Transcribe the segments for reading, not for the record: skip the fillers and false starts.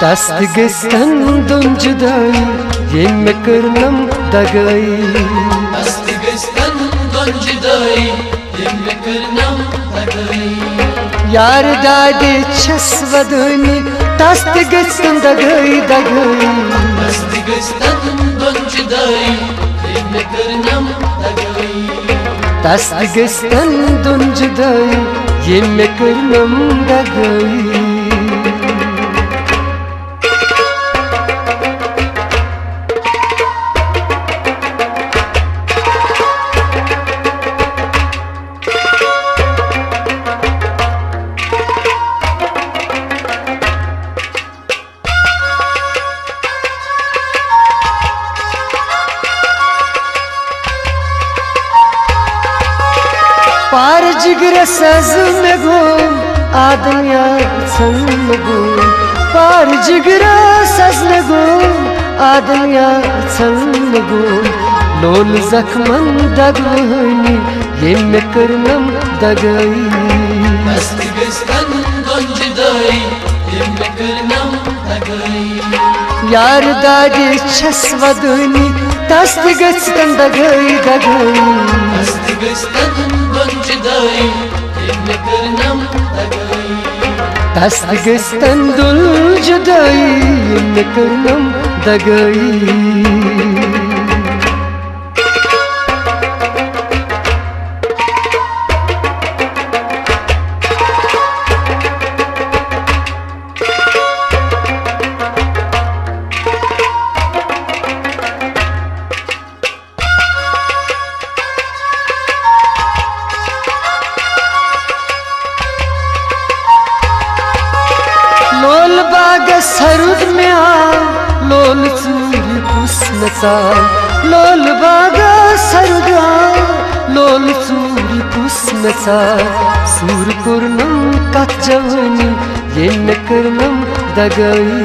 Tast gestern dun judayi yemme kırnam dagayi. Tast gestern dun judayi yemme kırnam dagayi. Yar dade chasvadani tast gestern dagayi dagayi. Tast gestern dun judayi yemme kırnam dagayi. Tast gestern dun judayi yemme kırnam dagayi. पार जिगर सज में गो आदमिया संग गो पार जिगर सज में गो आदमिया संग गो लोल जख्मन दगनी ये में करनम दगई. Tast gestern dun judayi yemme kırnam dagayi. यार दादी छसवदनी तस्त गस्तन दगई दगई. Tast gestern dun judayi yemme kırnam dagayi. Tast gestern dun judayi yemme kırnam dagayi. लोल बाग सरुद में आ लोल सूर्य पुष्णसा. लोल बाग सरुद आ लोल सूर्य पुष्णसा. सूर पूर्णम कच्चवनी ये न करनम दगई.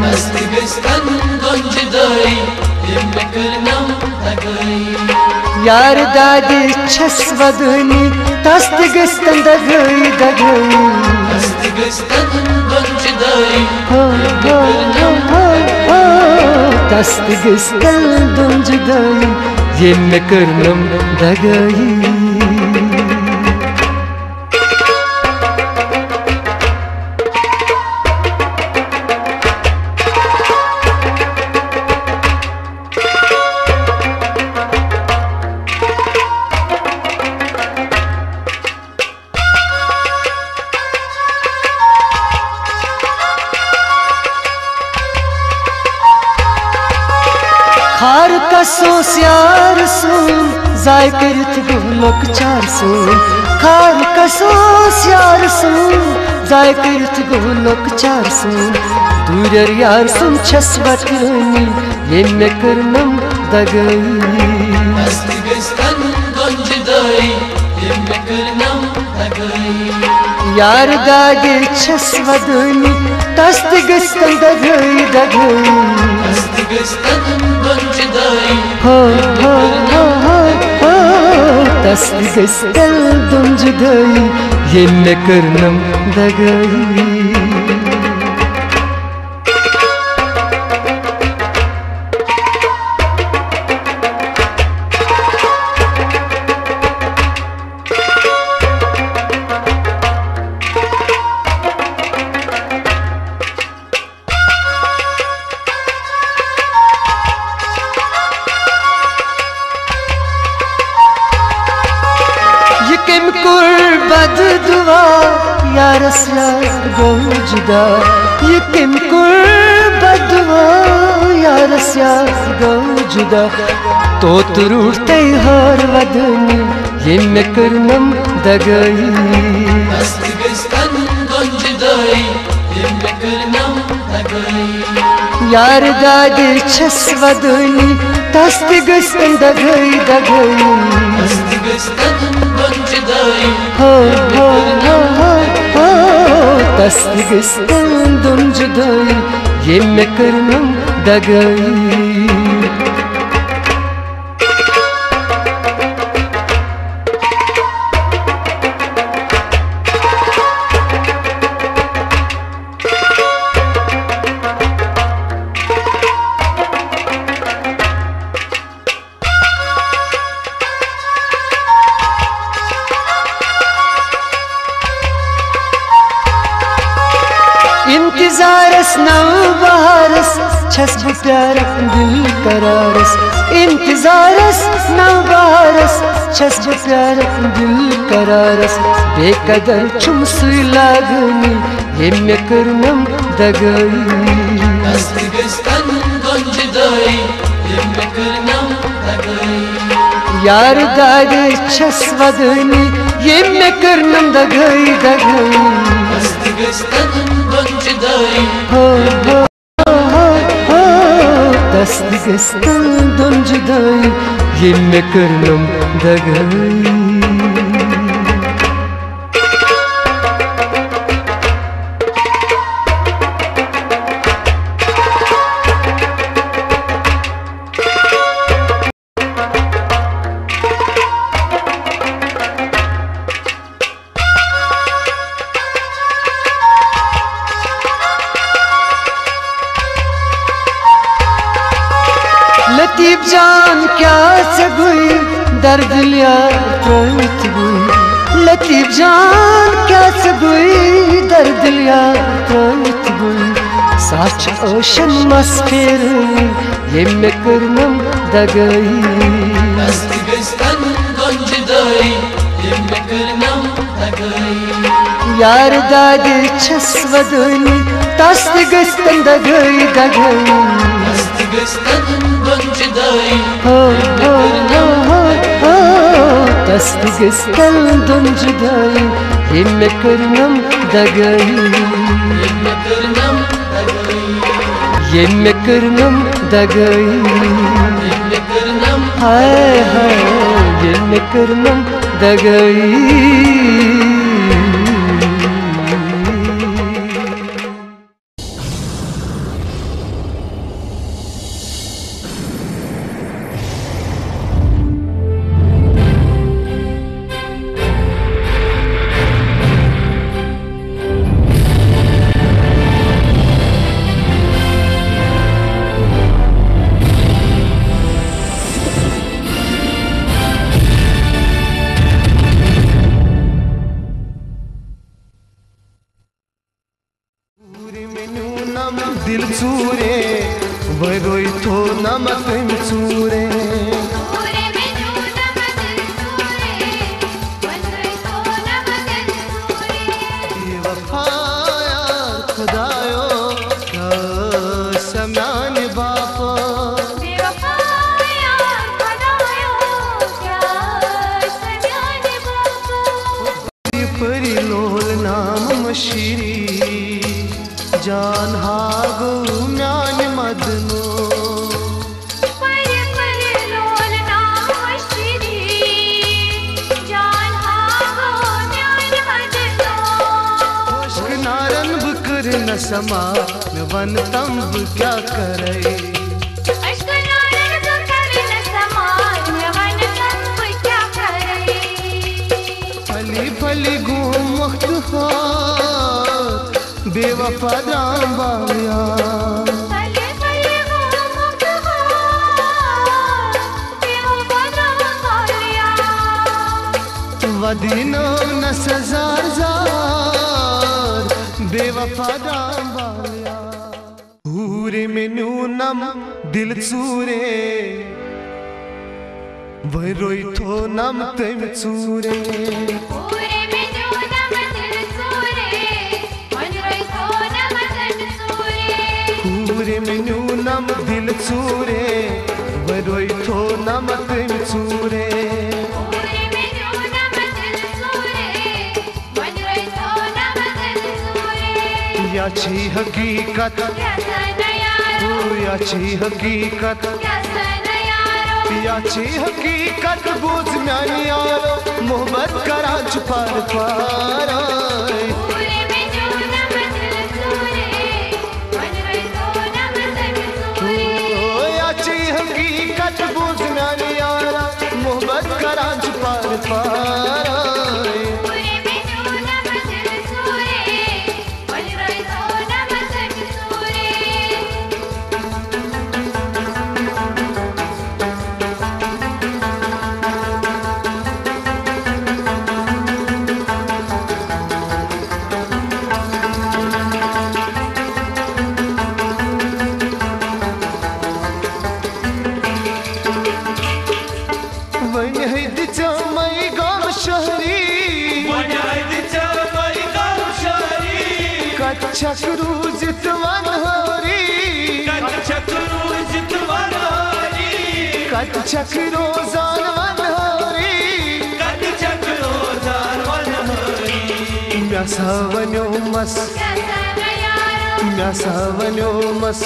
Tast gestern dun judayi yemme kırnam dagayi. यार दादी छसवदनी तस्त गस्तन दगई दगई. Tast gestern dun judayi Tast gestern dun judayi yemme kırnam dagayi. खार कसो स्यार सुन जाय करत गोलक चार सुन. खार कसो स्यार सुन जाय करत गोलक चार सुन. दूर यार सुन छसवदनी ये में करनम दगई. Tast gestern dun judayi yemme kırnam dagayi. यार दादी छसवदनी तस्त गस्तन दगई दगई. Tast gestern dun judayi हो हो हो हो हो तस्त गस्तन dun judayi ये में करनम दगई. Yıkım kurbad duva yaras yar gavcuda. Yıkım kurbad duva yaras yar gavcuda. तो तुरुते हर वदनी ये में करनम दगई. Tast gestern dun judayi yemme kırnam dagayi. यार दादी छसवदनी तस्त गस्तन दगई दगई. Tast gestern dun judayi हो हो हो हो हो तस्त गस्तन dun judayi ये में करनम दगई. इंतजारस नव बहारस छस बह प्यारन दिल करारस इंतजारस नव बहारस छस बह प्यारन दिल करारस बेकदर छुम सुई लागनी ये मे करनम दगाई दस्त गस्तन गुंजदाई ये मे करनम दगाई यार दागे छस वदनी ये मे करनम दगाई दगाई दस्त गस्तन गुंजदाई हो हो हो दस्त गस्तन गुंजदाई ये मे करनम दगाई लतीफ जान क्या सगुई दर्द लिया प्रत गुई लतीफ जान क्या सगुई दर्द लिया प्रत गुई साच ओशन मस्फेर ये मे करनम दगाई दस्त गस्तन गुंजदाई ये मे करनम दगाई यार दागे छस वदनी दस्त गस्तन दगाई दगाई दस्त गस्तन गुंजदाई हो हो हो हो दस्त गस्तन गुंजदाई ये मे करनम दगाई ये मे करनम दगाई ये मे करनम दगाई ये मे करनम हाय हाय ये मे करनम दगाई दिल चूरे वरोई थो नमक चूरे खुदायो सम्यान बाप परी लोल नाम मशीरी जान हागो म्यान मदनो परे परे लोल नाम श्री जान हागो म्यान मदनो इश्क नारन बुकर न समा न वन तंब क्या करे अश्क नारन बुकर न समा न वन तंब क्या करे फली फली घूम वक्त हो बेवफा दाम बाया फले फले वो मुक्त हो बेवफा दाम बाया वदीनो न सजार जार बेवफा दाम बाया पूरे मेनू नम दिल चूरे वह रोई थो नम तुम चूरे पूरे में जो नम दिल सूरे मन रोई तो नम तन सूरे पूरे मेनू नम दिल चूरे वह रोई थो नम तुम चूरे पूरे में जो नम दिल सूरे मन रोई तो नम तन सूरे याची हकीकत क्या सन यारो याची हकीकत क्या सन यारो याची हकीकत बूझ म्यानी यारो मोहब्बत करा छुपार पार पूरे में जो नम दिल सूरे मन रोई तो नम तन सूरे याची हकीकत बूझ म्यानी यारा मोहब्बत करा छुपार पार पूरे में जो नम दिल सूरे मन रोई तो नम तन सूरे छक रूजित वन होरी कद छक रूजित वन होरी कद छक रोजान वन होरी कद छक रोजान वन होरी म्या सावन्यो मस म्या सावन्यो मस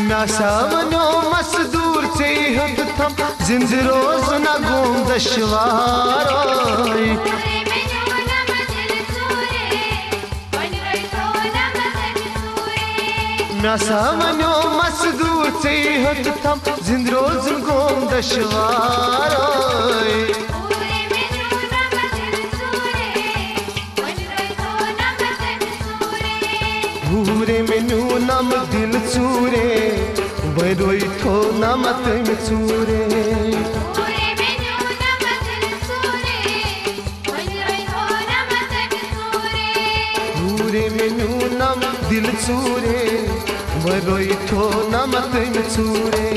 म्या सावन्यो मस दूर से हद थम जिंद रोज न घूम दशवारोई म्या सावन्यो मस दूर से हद थम जिंद रोज घूम दशवारोई भूरे में नू नम दिल चूरे बरोई थो नम तुम चूरे भूरे में नू नम दिल चूरे बरोई थो नम तुम चूरे